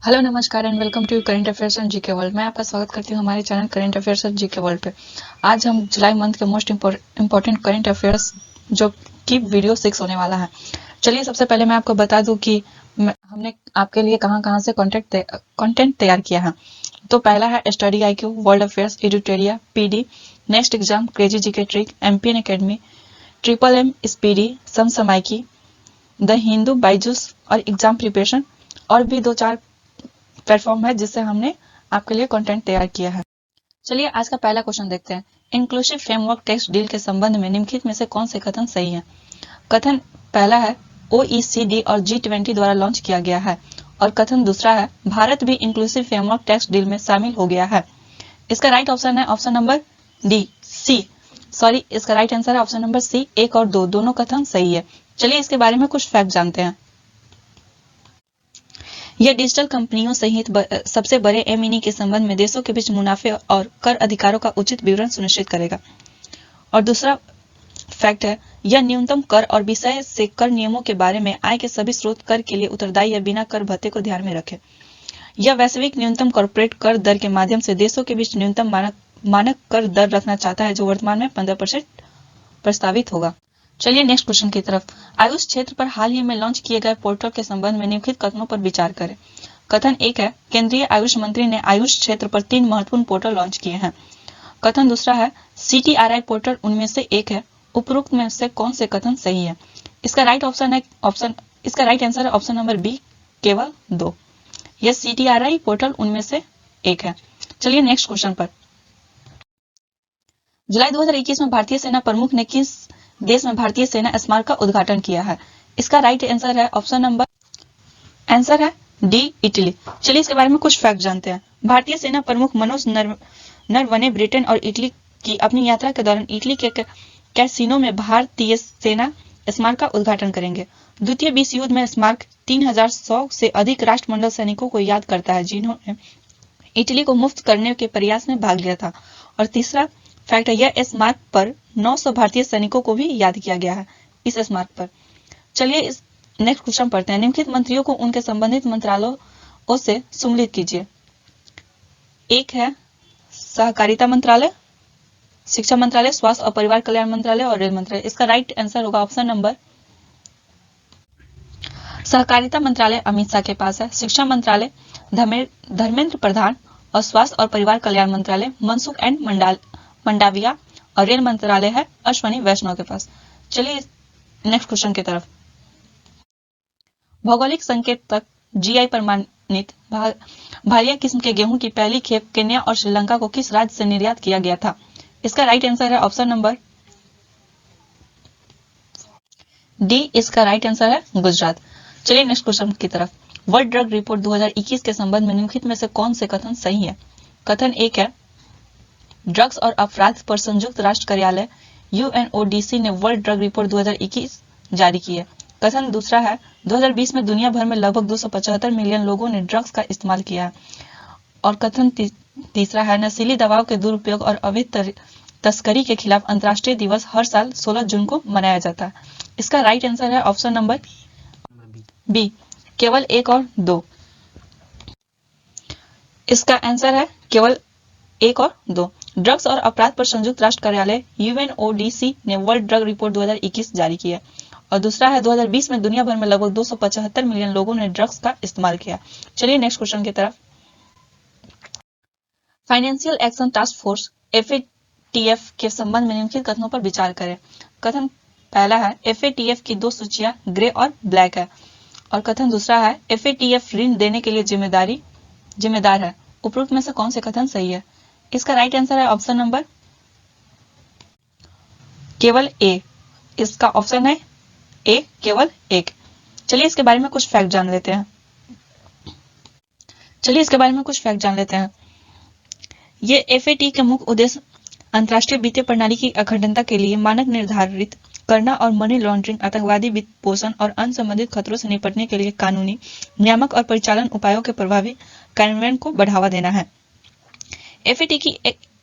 Hello नमस्कार and welcome to current affairs and GK world. मैं आपका स्वागत करती हूँ हमारे channel current affairs and GK world पे। आज हम जुलाई मंथ के मोस्ट इम्पोर्टेंट करंट अफेयर्स जो कि वीडियो 6 होने वाला है। चलिए सबसे पहले मैं आपको बता दूं कि हमने आपके लिए कहां से कंटेंट तैयार किया है। तो पहला है study IQ, world affairs, Edutoria, PD, next exam, crazy GK trick, MPN academy, triple M speedy, Samsamayiki, the Hindu, Byju's और एग्जाम प्रिपरेशन और भी 2-4 प्लेटफॉर्म है जिससे हमने आपके लिए कंटेंट तैयार किया है। चलिए आज का पहला क्वेश्चन देखते हैं। इंक्लूसिव फ्रेमवर्क टेक्स्ट डील के संबंध में निम्नलिखित में से कौन से कथन सही है। कथन पहला है OECD और G20 द्वारा लॉन्च किया गया है और कथन दूसरा है भारत भी इंक्लूसिव फ्रेमवर्क टेक्स्ट डील में शामिल हो गया है। इसका राइट ऑप्शन है option number D C sorry इसका राइट आंसर है ऑप्शन नंबर सी। 1 और 2 दोनों कथन सही है। चलिए इसके बारे में कुछ फैक्ट जानते हैं। यह डिजिटल कंपनियों सहित सबसे बड़े M&E के संबंध में देशों के बीच मुनाफे और कर अधिकारों का उचित विवरण सुनिश्चित करेगा। और दूसरा फैक्ट है यह न्यूनतम कर और विषय से कर नियमों के बारे में आय के सभी स्रोत कर के लिए उत्तरदायी या बिना कर भत्ते को ध्यान में रखे। यह वैश्विक न्यूनतम कॉर्पोरेट कर दर के माध्यम से देशों के बीच न्यूनतम मानक कर दर रखना चाहता है जो वर्तमान में 15% प्रस्तावित होगा। चलिए नेक्स्ट क्वेश्चन की तरफ। आयुष क्षेत्र पर हाल ही में लॉन्च किए गए पोर्टल के संबंध में निम्नलिखित कथनों पर विचार करें। कथन 1 है केंद्रीय आयुष मंत्री ने आयुष क्षेत्र पर 3 महत्वपूर्ण पोर्टल लॉन्च किए हैं। कथन दूसरा है CTRI पोर्टल उनमें से एक है। उपरोक्त में से कौन से कथन सही है। इसका राइट आंसर है ऑप्शन नंबर बी केवल 2। यह CTRI पोर्टल उनमें से एक है। चलिए नेक्स्ट क्वेश्चन पर। जुलाई 2021 में भारतीय सेना प्रमुख ने किस देश में भारतीय सेना स्मारक का उद्घाटन किया है। इसका राइट आंसर है आंसर है डी इटली। चलिए इसके बारे में कुछ फैक्ट जानते हैं। भारतीय सेना प्रमुख मनोज नरवणे ब्रिटेन और इटली की अपनी यात्रा के दौरान इटली के कैसीनो में भारतीय सेना स्मारक का उद्घाटन करेंगे। द्वितीय विश्व युद्ध में स्मारक 3100 से अधिक राष्ट्रमंडल सैनिकों को याद करता है जिन्होंने इटली को मुक्त करने के प्रयास में भाग लिया था। और तीसरा फैक्ट है यह स्मारक पर 900 भारतीय सैनिकों को भी याद किया गया है इस स्मारक पर। चलिए इस नेक्स्ट क्वेश्चन पढ़ते हैं। निम्नलिखित मंत्रियों को उनके संबंधित मंत्रालयों से सम्मिलित कीजिए। एक है सहकारिता मंत्रालय, शिक्षा मंत्रालय, स्वास्थ्य और परिवार कल्याण मंत्रालय और रेल मंत्रालय। इसका राइट आंसर होगा ऑप्शन नंबर सहकारिता मंत्रालय अमित शाह के पास है, शिक्षा मंत्रालय धर्मेंद्र प्रधान और स्वास्थ्य और परिवार कल्याण मंत्रालय मनसुख एंड मंडाविया और रेल मंत्रालय है अश्वनी वैष्णव के पास। चलिए नेक्स्ट क्वेश्चन की तरफ। भौगोलिक संकेत तक GI प्रमाणित भालिया किस्म के गेहूं की पहली खेप केन्या और श्रीलंका को किस राज्य से निर्यात किया गया था। इसका राइट आंसर है ऑप्शन नंबर डी। इसका राइट आंसर है गुजरात। चलिए नेक्स्ट क्वेश्चन की तरफ। वर्ल्ड ड्रग रिपोर्ट 2021 के संबंध में निम्नलिखित में से कौन से कथन सही है। कथन 1 है ड्रग्स और अपराध पर संयुक्त राष्ट्र कार्यालय UNODC ने वर्ल्ड ड्रग रिपोर्ट 2021 जारी की है। कथन दूसरा है 2020 में दुनिया भर में लगभग 275 मिलियन लोगों ने ड्रग्स का इस्तेमाल किया है। और कथन तीसरा है नशीली दवाओं के दुरुपयोग और अवैध तस्करी के खिलाफ अंतर्राष्ट्रीय दिवस हर साल 16 जून को मनाया जाता है। इसका राइट आंसर है ऑप्शन नंबर बी केवल 1 और 2। इसका आंसर है केवल 1 और 2। ड्रग्स और अपराध पर संयुक्त राष्ट्र कार्यालय UNODC ने वर्ल्ड ड्रग रिपोर्ट 2021 जारी की है। और दूसरा है 2020 में दुनिया भर में लगभग 275 मिलियन लोगों ने ड्रग्स का इस्तेमाल किया। चलिए नेक्स्ट क्वेश्चन की तरफ। Financial action task force FATF के संबंध में निम्नलिखित कथनों पर विचार करें। कथन पहला है FATF की 2 सूचियां ग्रे और ब्लैक है। और कथन दूसरा है FATF ऋण देने के लिए जिम्मेदार है। उपरोक्त में से कौन से कथन सही है। इसका राइट आंसर है ऑप्शन नंबर केवल ए। इसका ऑप्शन है ए केवल 1। चलिए इसके बारे में कुछ फैक्ट जान लेते हैं। ये FAT के मुख्य उद्देश्य अंतर्राष्ट्रीय वित्तीय प्रणाली की अखंडता के लिए मानक निर्धारित करना और मनी लॉन्ड्रिंग, आतंकवादी वित्त पोषण और अन्य संबंधित खतरों से निपटने के लिए कानूनी, नियामक और परिचालन उपायों के प्रभावी कार्यान्वयन को बढ़ावा देना है। FAT की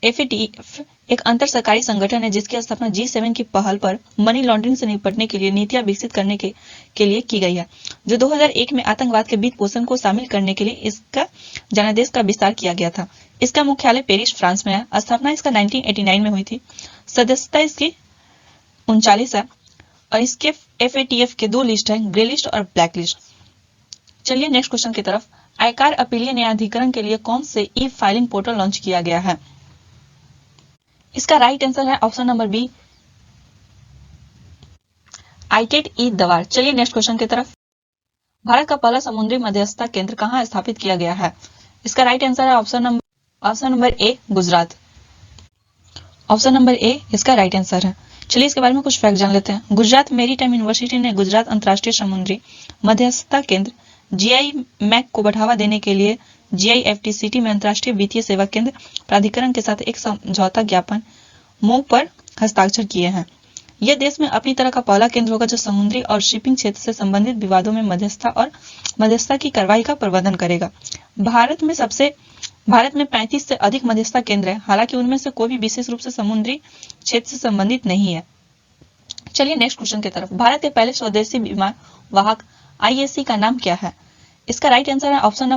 FATF एक अंतर सरकारी संगठन है जिसकी स्थापना G7 की पहल पर मनी लॉन्ड्रिंग से निपटने के लिए नीतियां विकसित करने के लिए की गई है, जो 2001 में आतंकवाद के वित्त पोषण को शामिल करने के लिए इसका जनादेश का विस्तार किया गया था। इसका मुख्यालय पेरिस, फ्रांस में है। स्थापना इसका 1989 में हुई थी। सदस्यता इसकी 39 है और इसके FATF के 2 लिस्ट है, ग्रे लिस्ट और ब्लैक लिस्ट। चलिए नेक्स्ट क्वेश्चन की तरफ। आयकर अपीलीय न्यायाधिकरण के लिए कौन से ई फाइलिंग पोर्टल लॉन्च किया गया है? इसका राइट आंसर है ऑप्शन नंबर बी, आईटेट ई दवार। चलिए नेक्स्ट क्वेश्चन की तरफ। भारत का पहला समुद्री मध्यस्थता केंद्र कहाँ स्थापित किया गया है? इसका राइट आंसर है option number A, Gujarat. Option number A इसका राइट आंसर है। चलिए इसके बारे में कुछ फैक्ट जान लेते हैं। गुजरात मैरीटाइम यूनिवर्सिटी ने गुजरात अंतर्राष्ट्रीय समुद्री मध्यस्थता केंद्र GI मैक को बढ़ावा देने के लिए GIFTCT में अंतर्राष्ट्रीय वित्तीय सेवा केंद्र प्राधिकरण के साथ एक समझौता ज्ञापन MOU पर हस्ताक्षर किए हैं। यह देश में अपनी तरह का पहला केंद्र होगा जो समुद्री और शिपिंग क्षेत्र से संबंधित विवादों में मध्यस्थता की कार्रवाई का प्रबंधन करेगा। भारत में 35 से अधिक मध्यस्थता केंद्र है, हालांकि उनमें से कोई भी विशेष रूप से समुद्री क्षेत्र से संबंधित नहीं है। चलिए नेक्स्ट क्वेश्चन की तरफ। भारत के पहले स्वदेशी विमान वाहक IAC का नाम क्या है? इसका राइट आंसर है option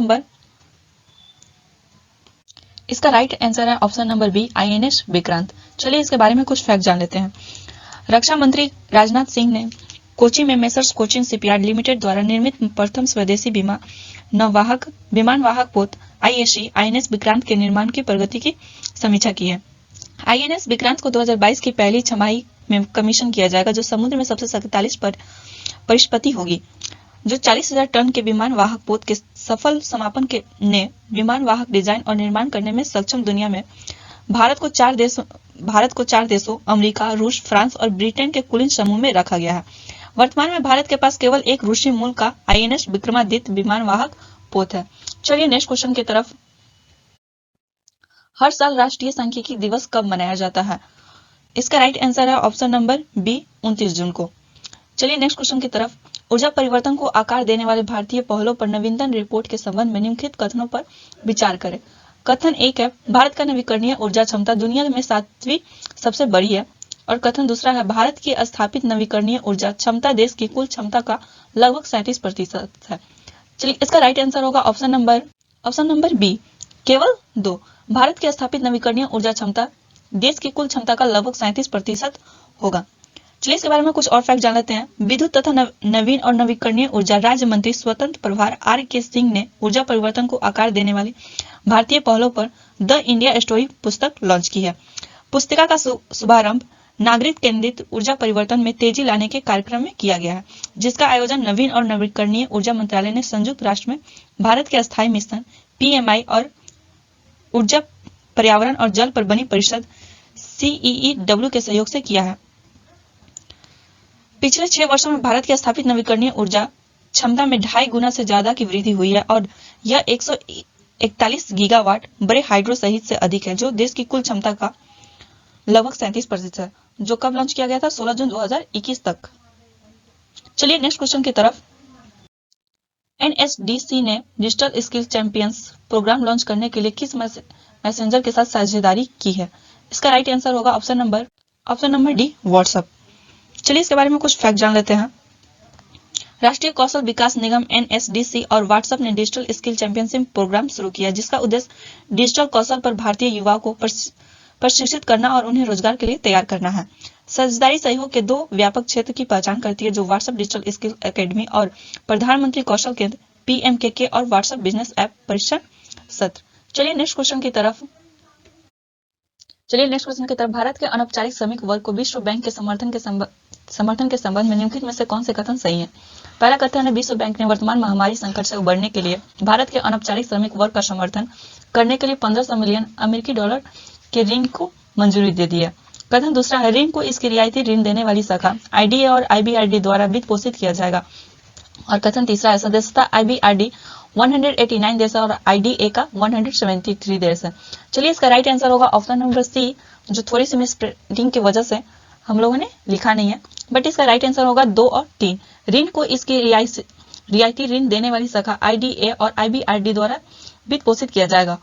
number B, INS Vikrant. चलिए इसके बारे में कुछ फैक्ट जान लेते हैं। रक्षा मंत्री राजनाथ सिंह ने कोची में मेसर्स कोचिन शिपयार्ड लिमिटेड द्वारा निर्मित प्रथम स्वदेशी विमान वाहक पोत INS विक्रांत के निर्माण की प्रगति की समीक्षा की है। INS विक्रांत को 2022 की पहली छमाही में कमीशन किया जाएगा, जो समुद्र में सबसे शक्तिशाली परिस्थिति होगी, जो 40,000 टन के विमान वाहक पोत के सफल समापन ने विमान वाहक डिजाइन और निर्माण करने में सक्षम दुनिया में भारत को 4 देशों अमेरिका, रूस, फ्रांस और ब्रिटेन के कुलीन समूह में रखा गया है। वर्तमान में भारत के पास केवल एक रूसी मूल का INS विक्रमादित्य विमान वाहक पोत है। चलिए नेक्स्ट क्वेश्चन की तरफ। हर साल राष्ट्रीय सांख्यिकी दिवस कब मनाया जाता है? इसका राइट आंसर है ऑप्शन नंबर बी, 29 जून को। चलिए नेक्स्ट क्वेश्चन की तरफ। ऊर्जा परिवर्तन को आकार देने वाले भारतीय पहलों पर नवीनतम रिपोर्ट के संबंध में निम्नलिखित कथनों पर विचार करें। कथन 1 है, भारत का नवीकरणीय ऊर्जा क्षमता दुनिया में 7वीं सबसे बड़ी है। और कथन 2 है, भारत की स्थापित नवीकरणीय ऊर्जा क्षमता देश की कुल क्षमता का लगभग 37% है। चलिए इसका राइट आंसर होगा ऑप्शन नंबर बी, केवल 2। भारत की स्थापित नवीकरणीय ऊर्जा क्षमता देश की कुल क्षमता का लगभग 37% होगा। चलिए इसके बारे में कुछ और फैक्ट जान लेते हैं। विद्युत तथा नवीन और नवीकरणीय ऊर्जा राज्य मंत्री स्वतंत्र प्रभार RK सिंह ने ऊर्जा परिवर्तन को आकार देने वाली भारतीय पहलों पर द इंडिया स्टोरी पुस्तक लॉन्च की है। पुस्तिका का शुभारंभ नागरिक केंद्रित ऊर्जा परिवर्तन में तेजी लाने के कार्यक्रम में किया गया है, जिसका आयोजन नवीन और नवीकरणीय ऊर्जा मंत्रालय ने संयुक्त राष्ट्र में भारत के अस्थायी मिशन PMI और ऊर्जा पर्यावरण और जल पर बनी परिषद CEEW के सहयोग से किया है। पिछले 6 वर्षों में भारत की स्थापित नवीकरणीय ऊर्जा क्षमता में 2.5 गुना से ज्यादा की वृद्धि हुई है और यह 141 गीगावाट बड़े हाइड्रो सहित से अधिक है, जो देश की कुल क्षमता का लगभग 37% है, जो कब लॉन्च किया गया था? 16 जून 2021 तक। चलिए नेक्स्ट क्वेश्चन की तरफ। NSDC ने digital skill champions programme launch करने के लिए किस मैसेंजर के साथ साझेदारी की है? इसका राइट आंसर होगा ऑप्शन नंबर डी, व्हाट्सएप। चलिए इसके बारे में कुछ फैक्ट जान लेते हैं। राष्ट्रीय कौशल विकास निगम NSDC और व्हाट्सएप ने डिजिटल स्किल चैंपियनशिप प्रोग्राम शुरू किया, जिसका उद्देश्य डिजिटल कौशल पर भारतीय युवाओं को प्रशिक्षित करना और उन्हें रोजगार के लिए तैयार करना है। साझेदारी सहयोग के 2 व्यापक क्षेत्र की पहचान करती है, जो व्हाट्सएप डिजिटल स्किल एकेडमी और प्रधानमंत्री कौशल केंद्र PMKK और व्हाट्सएप बिजनेस ऐप प्रशिक्षण सत्र। चलिए नेक्स्ट क्वेश्चन की तरफ। भारत के अनौपचारिक श्रमिक वर्ग को विश्व बैंक के समर्थन के संबंध में निम्नलिखित में से कौन से कथन सही है? पहला कथन है, विश्व बैंक ने वर्तमान महामारी संकट से उबरने के लिए भारत के अनौपचारिक श्रमिक वर्ग का समर्थन करने के लिए $1500 मिलियन के ऋण को मंजूरी दे दी है। कथन 2 है, ऋण को इसकी रियायती ऋण देने वाली शाखा IDA और IBRD द्वारा वित्त पोषित किया जाएगा। और कथन 3 है, सदस्यता IBRD 189 देश है और IDA का 173 देश है। चलिए इसका राइट आंसर होगा ऑप्शन नंबर सी, जो थोड़ी सी मिसप्रिंटिंग की वजह से हम लोगों ने लिखा नहीं है, बट इसका राइट आंसर होगा 2 और 3। ऋण को इसकी रियायती ऋण देने वाली शाखा IDA और IBRD द्वारा वित्त पोषित किया जाएगा।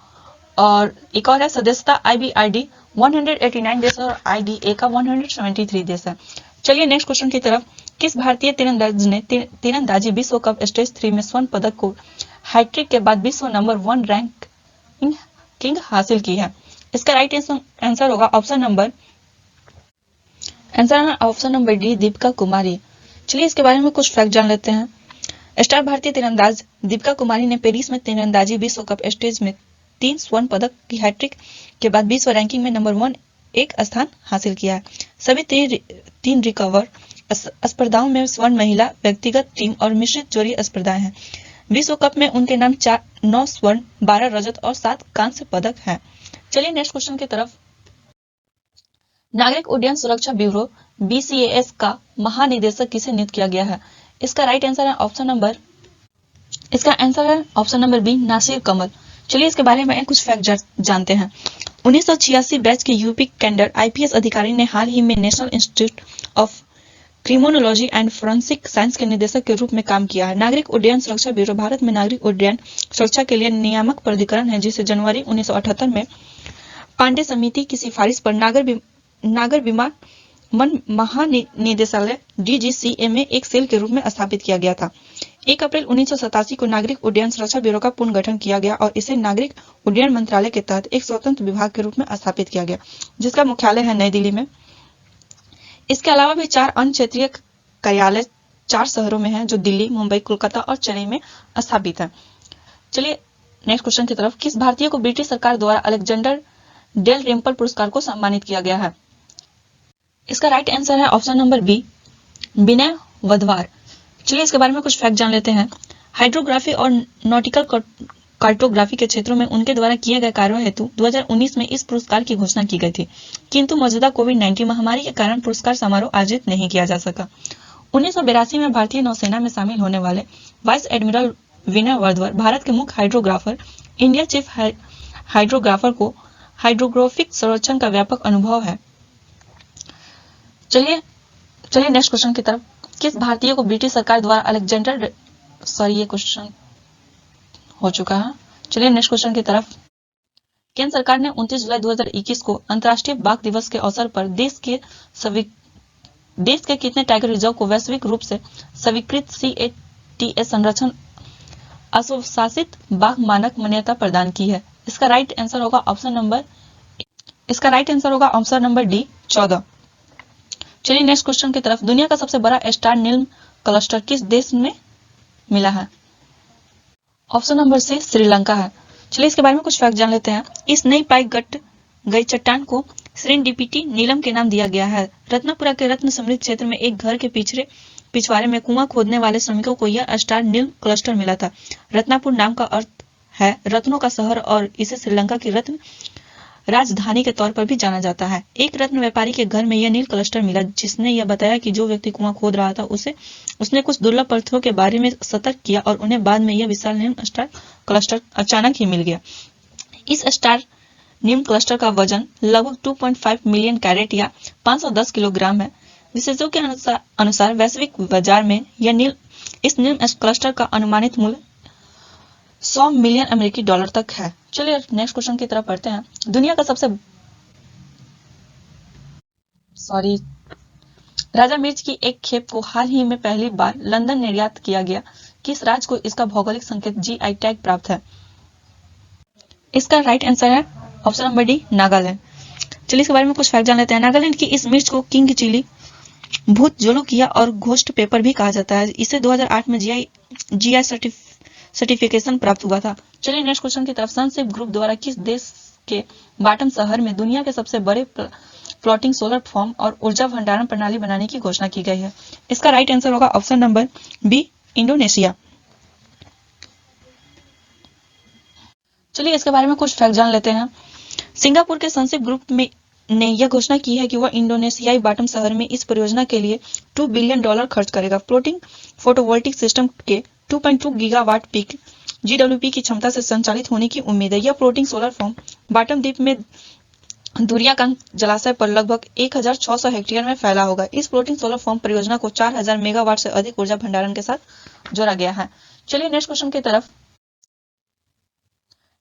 और एक और है सदस्यता IBRD 189 देश और IDA का 173 देश है। चलिए नेक्स्ट क्वेश्चन की तरफ। किस भारतीय तीरंदाज ने तीरंदाजी विश्व कप स्टेज 3 में स्वर्ण पदक को हैट्रिक के बाद विश्व नंबर 1 रैंक किंग हासिल की है? इसका राइट आंसर होगा option number D, Deepika Kumari. चलिए इसके बारे में कुछ फैक्ट जान लेते हैं। स्टार भारतीय तीरंदाज दीपिका कुमारी ने पेरिस में तीरंदाजी विश्व कप स्टेज में 3 स्वर्ण पदक की हैट्रिक के बाद विश्व रैंकिंग में नंबर 1 एक स्थान हासिल किया है। सभी तीन रिकवर स्पर्धाओं में स्वर्ण महिला, व्यक्तिगत, टीम और मिश्रित जोड़ी स्पर्धाएं हैं। विश्व कप में उनके नाम 9 स्वर्ण, 12 रजत और 7 कांस्य पदक हैं। चलिए नेक्स्ट क्वेश्चन की तरफ। नागरिक उड्डयन सुरक्षा ब्यूरो BCAS का महानिदेशक किसे नियुक्त किया गया है? इसका राइट आंसर है ऑप्शन नंबर बी, नासिर कमल। चलिए इसके बारे में कुछ फैक्ट जानते हैं। 1986 बैच के यूपी कैडर IPS अधिकारी ने हाल ही में national institute of criminology and forensic science के निदेशक के रूप में काम किया है। नागरिक उड्डयन सुरक्षा ब्यूरो भारत में नागरिक उड्डयन सुरक्षा के लिए नियामक प्राधिकरण है, जिसे जनवरी 1978 में पांडे समिति की सिफारिश पर नागर विमानन महानिदेशालय DGCA में एक सेल के रूप में स्थापित किया गया था। 1 अप्रैल 1987 को नागरिक उड्डयन सुरक्षा ब्यूरो का पुनर्गठन किया गया और इसे नागरिक उड्डयन मंत्रालय के तहत एक स्वतंत्र विभाग के रूप में स्थापित किया गया, जिसका मुख्यालय है नई दिल्ली में। इसके अलावा भी 4 अन्य क्षेत्रीय कार्यालय 4 शहरों में हैं, जो दिल्ली, मुंबई, कोलकाता और चेन्नई में स्थापित है। चलिए नेक्स्ट क्वेश्चन की तरफ। किस भारतीय को ब्रिटिश सरकार द्वारा अलेक्जेंडर डेल रिम्पल पुरस्कार को सम्मानित किया गया है? इसका राइट आंसर है ऑप्शन नंबर बी, विनय वधवार। चलिए इसके बारे में कुछ फैक्ट जान लेते हैं। हाइड्रोग्राफी और नॉटिकल कार्टोग्राफी के क्षेत्रों में उनके द्वारा किए गए कार्यों हेतु 2019 में इस पुरस्कार की घोषणा की गई थी, किंतु मौजूदा कोविड-19 महामारी के कारण पुरस्कार समारोह आयोजित नहीं किया जा सका। 1982 में भारतीय नौसेना में शामिल होने वाले वाइस एडमिरल विनय वधवार भारत के मुख्य हाइड्रोग्राफर, इंडिया चीफ हाइड्रोग्राफर को हाइड्रोग्राफिक संरक्षण का व्यापक अनुभव है। चलिए नेक्स्ट क्वेश्चन की तरफ। किस भारतीय को ब्रिटिश सरकार द्वारा ये क्वेश्चन हो चुका है। चलिए नेक्स्ट क्वेश्चन की तरफ। केंद्र सरकार ने 29 जुलाई 2021 को अंतर्राष्ट्रीय बाघ दिवस के अवसर पर देश के कितने टाइगर रिजर्व को वैश्विक रूप से स्वीकृत CATA संरक्षण अस्वशासित बाघ मानक मान्यता प्रदान की है? इसका राइट आंसर होगा ऑप्शन नंबर डी, 14। चलिए नेक्स्ट क्वेश्चन की तरफ। दुनिया का सबसे बड़ा स्टार नीलम क्लस्टर किस देश में मिला है? ऑप्शन नंबर सी, श्रीलंका है। चलिए इसके बारे में कुछ फैक्ट जान लेते हैं। इस नई पाई गई चट्टान को सेरेंडिपिटी नीलम के नाम दिया गया है। रत्नपुरा के रत्न समृद्ध क्षेत्र में एक घर के पिछवाड़े में कुआं खोदने वाले श्रमिकों को यह स्टार नीलम क्लस्टर मिला था। रत्नापुर नाम का अर्थ है रत्नों का शहर और इसे श्रीलंका की रत्न राजधानी के तौर पर भी जाना जाता है। एक रत्न व्यापारी के घर में यह नील क्लस्टर मिला, जिसने यह बताया कि जो व्यक्ति कुआं खोद रहा था उसने कुछ दुर्लभ पत्थरों के बारे में सतर्क किया और उन्हें बाद में यह विशाल नील स्टार क्लस्टर अचानक ही मिल गया। इस स्टार नील क्लस्टर का वजन लगभग 2.5 मिलियन कैरेट या 510 किलोग्राम है। विशेषज्ञों के अनुसार वैश्विक बाजार में इस नील क्लस्टर का अनुमानित मूल्य 100 मिलियन अमेरिकी डॉलर तक है। चलिए नेक्स्ट क्वेश्चन की तरफ पढ़ते हैं। दुनिया का राजा मिर्च की एक खेप को हाल ही में पहली बार लंदन निर्यात किया गया। किस राज्य को इसका भौगोलिक संकेत GI टैग प्राप्त है? इसका राइट आंसर है ऑप्शन नंबर डी, नागालैंड। चलिए इसके बारे में कुछ फैक्ट जान लेते हैं। नागालैंड की इस मिर्च को किंग चिली, भूत जोलोकिया और घोस्ट पेपर भी कहा जाता है। इसे 2008 में GI सर्टिफिकेशन प्राप्त हुआ था। चलिए नेक्स्ट क्वेश्चन की तरफ। सनशिप ग्रुप द्वारा किस देश के बाटम शहर में दुनिया के सबसे बड़े फ्लोटिंग सोलर फॉर्म और ऊर्जा भंडारण प्रणाली बनाने की घोषणा की गई है? इसका राइट आंसर होगा ऑप्शन नंबर बी, इंडोनेशिया। चलिए इसके बारे में कुछ फैक्ट जान लेते हैं। सिंगापुर के सनशिप ग्रुप ने यह घोषणा की है कि वह इंडोनेशियाई बाटम शहर में इस परियोजना के लिए $2 बिलियन खर्च करेगा। फ्लोटिंग फोटोवोल्टिक सिस्टम के 2.2 गीगावाट पीक GWP की क्षमता से संचालित होने की उम्मीद है। यह फ्लोटिंग सोलर फॉर्म बाटम द्वीप में दुरियाकांग जलाशय पर लगभग 1600 हेक्टेयर में फैला होगा। इस फ्लोटिंग सोलर फॉर्म परियोजना को 4000 मेगावाट से अधिक ऊर्जा भंडारण के साथ जोड़ा गया है। चलिए नेक्स्ट क्वेश्चन की तरफ।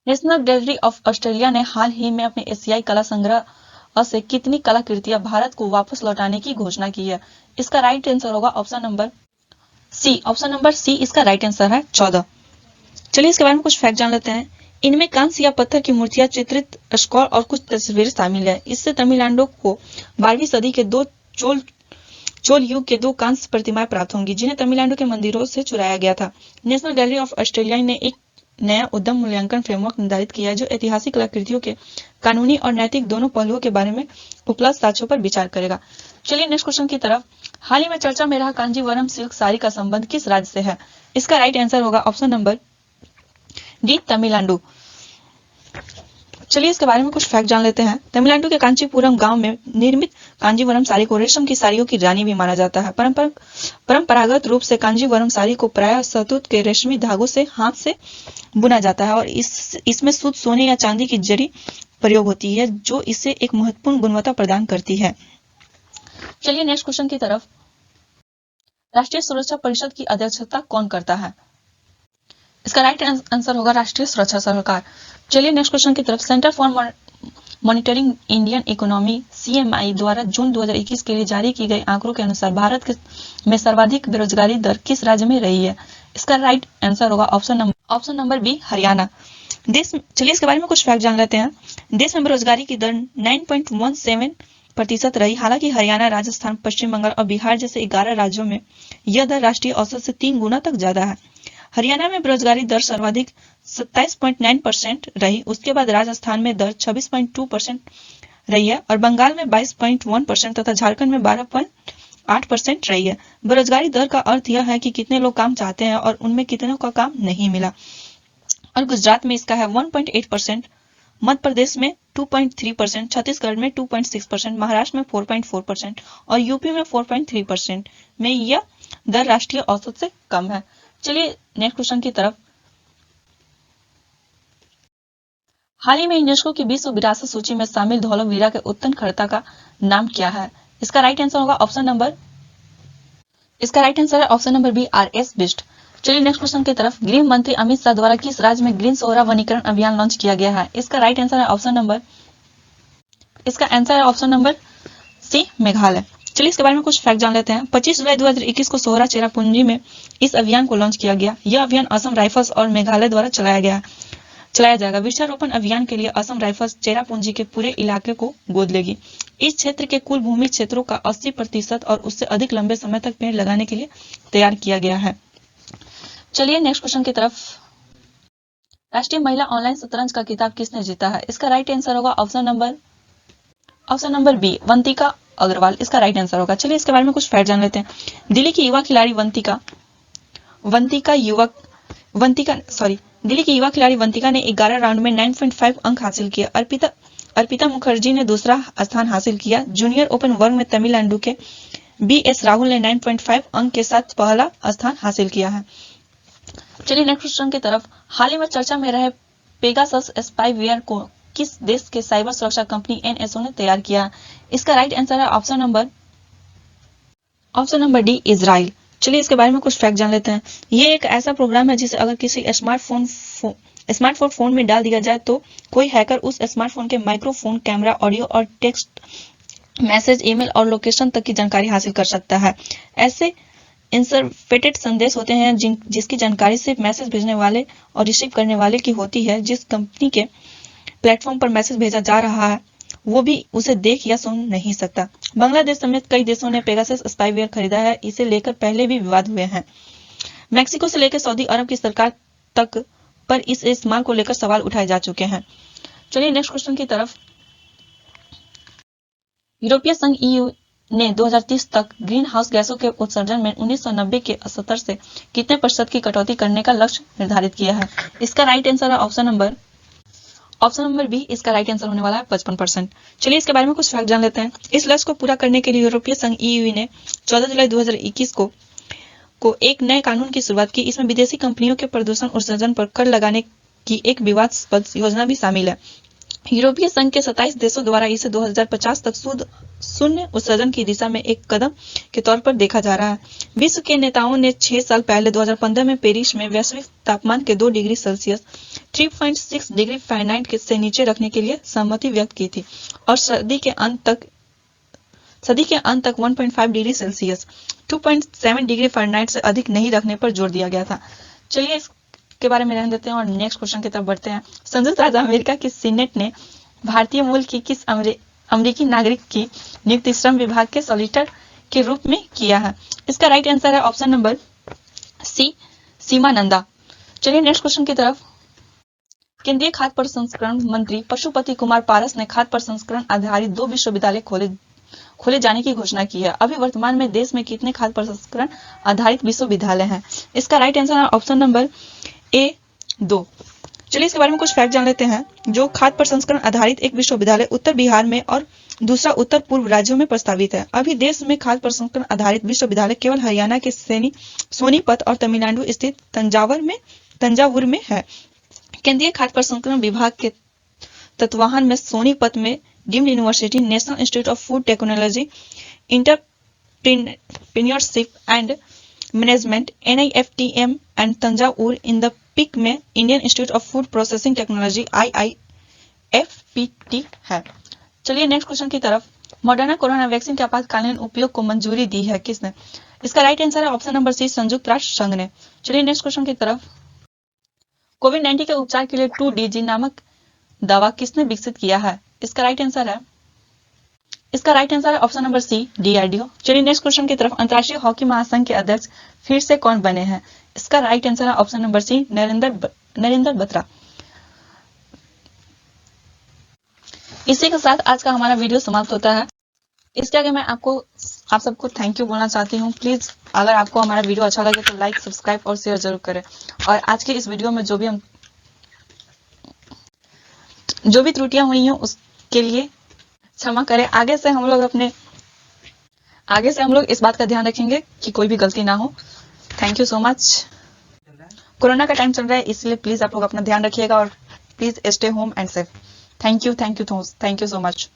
नेशनल गैलरी ऑफ ऑस्ट्रेलिया ने हाल ही में अपने एशियाई कला संग्रह से कितनी कलाकृतियां भारत को वापस लौटाने की घोषणा की है? इसका राइट आंसर होगा option number C. Option number C इसका राइट आंसर है 14। चलिए इसके बारे में कुछ फैक्ट जान लेते हैं। इनमें कांस्य या पत्थर की मूर्तियां, चित्रित स्क्रॉल और कुछ तस्वीरें शामिल है। इससे तमिलनाडु को 12वीं सदी के दो चोल युग के 2 कांस्य प्रतिमाएं प्राप्त होंगी, जिन्हें तमिलनाडु के मंदिरों से चुराया गया था। नेशनल गैलरी ऑफ ऑस्ट्रेलिया ने एक नया उद्यम मूल्यांकन फ्रेमवर्क निर्धारित किया है, जो ऐतिहासिक कलाकृतियों के कानूनी और नैतिक दोनों पहलुओं के बारे में उपलब्ध साक्ष्यों पर विचार करेगा। चलिए नेक्स्ट क्वेश्चन की तरफ। हाल ही में चर्चा में रहा कांजीवरम सिल्क साड़ी का संबंध किस राज्य से है? इसका राइट आंसर होगा ऑप्शन नंबर डी, तमिलनाडु। चलिए इसके बारे में कुछ फैक्ट जान लेते हैं। तमिलनाडु के कांचीपुरम गांव में निर्मित कांजीवरम साड़ी को रेशम की साड़ियों की रानी भी माना जाता है। परंपरागत रूप से कांजीवरम साड़ी को प्रायः शहतूत के रेशमी धागों से हाथ से बुना जाता है और इसमें शुद्ध सोने या चांदी की जरी प्रयोग होती है, जो इसे एक महत्वपूर्ण गुणवत्ता प्रदान करती है। चलिए नेक्स्ट क्वेश्चन की तरफ। राष्ट्रीय सुरक्षा परिषद की अध्यक्षता कौन करता है? इसका राइट आंसर होगा राष्ट्रीय सुरक्षा सलाहकार। चलिए नेक्स्ट क्वेश्चन की तरफ। Centre for monitoring Indian economy CMI द्वारा जून 2021 के लिए जारी की गई आंकड़ों के अनुसार भारत में सर्वाधिक बेरोजगारी दर किस राज्य में रही है? इसका राइट आंसर होगा ऑप्शन नंबर बी, हरियाणा। चलिए इसके बारे में कुछ फैक्ट जान लेते हैं। देश में बेरोजगारी की दर 9.17% रही। हालांकि हरियाणा, राजस्थान, पश्चिम बंगाल और बिहार जैसे 11 राज्यों में यह दर राष्ट्रीय औसत से 3 गुना तक ज्यादा है। हरियाणा में बेरोजगारी दर सर्वाधिक 27.9% रही। उसके बाद राजस्थान में दर 26.2% रही है और बंगाल में 22.1% तथा झारखंड में 12.8% रही है। बेरोजगारी दर का अर्थ यह है कि कितने लोग काम चाहते हैं और उनमें कितनों का काम नहीं मिला। और गुजरात में इसका है 1.8%, मध्य प्रदेश में 2.3%, छत्तीसगढ़ में 2.6%, महाराष्ट्र में 4.4% और यूपी में 4.3% में यह दर राष्ट्रीय औसत से कम है। चलिए नेक्स्ट क्वेश्चन की तरफ। हाल ही में यूनेस्को की विश्व विरासत सूची में शामिल धौलावीरा के उत्तन खड़ता का नाम क्या है? इसका राइट आंसर होगा option number B, RS Bisht. चलिए नेक्स्ट क्वेश्चन की तरफ। गृह मंत्री अमित शाह द्वारा किस राज्य में ग्रीन सोहरा वनीकरण अभियान लॉन्च किया गया है? इसका राइट आंसर है ऑप्शन नंबर सी, मेघालय। चलिए इसके बारे में कुछ फैक्ट जान लेते हैं। 25 जुलाई 2021 को सोहरा चेरापूंजी में इस अभियान को लॉन्च किया गया। यह अभियान असम राइफल्स और मेघालय द्वारा चलाया जाएगा। वृक्षारोपण अभियान के लिए असम राइफल्स चेरापूंजी के पूरे इलाके को गोद लेगी। इस क्षेत्र के कुल भूमि क्षेत्रों का 80% और उससे अधिक लंबे समय तक पेड़ लगाने के लिए तैयार किया गया है। चलिए नेक्स्ट क्वेश्चन की तरफ। राष्ट्रीय महिला ऑनलाइन शतरंज का खिताब किसने जीता है? इसका राइट आंसर होगा option number B, Vantika Agrawal. इसका राइट आंसर होगा। चलिए इसके बारे में कुछ फैक्ट जान लेते हैं। दिल्ली की युवा खिलाड़ी वंतिका ने 11 राउंड में 9.5 अंक हासिल किए। अर्पिता मुखर्जी ने दूसरा स्थान हासिल किया। जूनियर ओपन वर्ग में तमिलनाडु के BS राहुल ने 9.5 अंक के साथ पहला स्थान हासिल किया है। चलिए नेक्स्ट क्वेश्चन की तरफ। हाल ही में चर्चा में रहे पेगासस स्पाईवेयर को किस देश के साइबर सुरक्षा कंपनी NSO ने तैयार किया? इसका राइट आंसर है ऑप्शन नंबर डी, इजराइल। चलिए इसके बारे में कुछ फैक्ट जान लेते हैं। ये एक ऐसा प्रोग्राम है जिसे अगर किसी स्मार्टफोन फोन में डाल दिया जाए तो कोई हैकर उस स्मार्टफोन के माइक्रोफोन, कैमरा, ऑडियो और टेक्स्ट मैसेज, ईमेल और लोकेशन तक की जानकारी हासिल कर सकता है। ऐसे इंटरसेप्टेड संदेश होते हैं जिसकी जानकारी सिर्फ मैसेज भेजने वाले और रिसीव करने वाले की होती है। जिस कंपनी के प्लेटफॉर्म पर मैसेज भेजा जा रहा है वो भी उसे देख या सुन नहीं सकता। बांग्लादेश समेत कई देशों ने पेगासस स्पाईवेयर खरीदा है। इसे लेकर पहले भी विवाद हुए हैं। मैक्सिको से लेकर सऊदी अरब की सरकार तक पर इस इस्तेमाल को लेकर सवाल उठाए जा चुके हैं। चलिए नेक्स्ट क्वेश्चन की तरफ। यूरोपीय संघ EU ने 2030 तक ग्रीन हाउस गैसों के उत्सर्जन में 1990 के स्तर से कितने प्रतिशत की कटौती करने का लक्ष्य निर्धारित किया है? इसका राइट आंसर है ऑप्शन नंबर बी। इसका राइट आंसर होने वाला है 55%। चलिए इसके बारे में कुछ फैक्ट जान लेते हैं। इस लक्ष्य को पूरा करने के लिए यूरोपीय संघ EU ने 14 जुलाई 2021 को एक नए कानून की शुरुआत की। इसमें विदेशी कंपनियों के प्रदूषण उत्सर्जन पर कर लगाने की एक विवादास्पद योजना भी शामिल है। यूरोपीय संघ के 27 देशों द्वारा इसे 2050 तक शून्य उत्सर्जन की दिशा में एक कदम के तौर पर देखा जा रहा है। विश्व के नेताओं ने 6 साल पहले 2015 में पेरिस में वैश्विक तापमान के 2 डिग्री सेल्सियस 3.6 डिग्री फ़ारेनहाइट से नीचे रखने के लिए सहमति व्यक्त की थी और सदी के अंत तक 1.5 डिग्री सेल्सियस 2.7 डिग्री फ़ारेनहाइट से अधिक नहीं रखने पर जोर दिया गया था। चलिए इसके बारे में रहने देते हैं और नेक्स्ट क्वेश्चन की तरफ बढ़ते हैं। संयुक्त राज्य अमेरिका की सीनेट ने भारतीय मूल की किस अमेरिकी नागरिक की नियुक्ति श्रम विभाग के सॉलिसिटर के रूप में किया है? इसका राइट आंसर है ऑप्शन नंबर सी, सीमा नंदा। चलिए नेक्स्ट क्वेश्चन की तरफ। केंद्रीय खाद्य प्रसंस्करण मंत्री पशुपति कुमार पारस ने खाद्य प्रसंस्करण आधारित 2 विश्वविद्यालय खोले जाने की घोषणा की है। अभी वर्तमान में देश में कितने खाद्य प्रसंस्करण आधारित विश्वविद्यालय हैं? इसका राइट आंसर है ऑप्शन नंबर ए, 2। चलिए इसके बारे में कुछ फैक्ट जान लेते हैं। जो खाद्य प्रसंस्करण आधारित एक विश्वविद्यालय उत्तर बिहार में और दूसरा उत्तर पूर्व राज्यों में प्रस्तावित है। अभी देश में खाद्य प्रसंस्करण आधारित विश्वविद्यालय केवल हरियाणा के सोनीपत और तमिलनाडु स्थित तंजावुर में है। केंद्रीय खाद्य प्रसंस्करण विभाग के तत्वावधान में सोनीपत में deemed university, national institute of food technology, entrepreneurship and management NIFTM and Thanjavur in the pic में Indian institute of food processing technology IIFPT है। चलिए नेक्स्ट क्वेश्चन की तरफ। मॉडर्ना कोरोना वैक्सीन के आपातकालीन उपयोग को मंजूरी दी है किसने? इसका राइट आंसर है ऑप्शन नंबर सी, संयुक्त राष्ट्र संघ ने। चलिए नेक्स्ट क्वेश्चन की तरफ। कोविड-19 के उपचार के लिए 2DG नामक दवा किसने विकसित किया है? इसका राइट आंसर है ऑप्शन नंबर सी, DRDO। चलिए नेक्स्ट क्वेश्चन की तरफ। अंतर्राष्ट्रीय हॉकी महासंघ के अध्यक्ष फिर से कौन बने हैं? इसका राइट आंसर है option number C, Narendra Batra. इसी के साथ आज का हमारा वीडियो समाप्त होता है। इसके आगे मैं आप सबको थैंक यू बोलना चाहती हूँ। प्लीज अगर आपको हमारा वीडियो अच्छा लगे तो लाइक, सब्सक्राइब और शेयर जरूर करें। और आज के इस वीडियो में जो भी त्रुटियां हुई हैं उसके लिए क्षमा करें। आगे से हम लोग इस बात का ध्यान रखेंगे कि कोई भी गलती ना हो। Thank you so much. Corona का टाइम चल रहा है इसलिए प्लीज आप लोग अपना ध्यान रखिएगा और please stay home and safe. Thank you so much.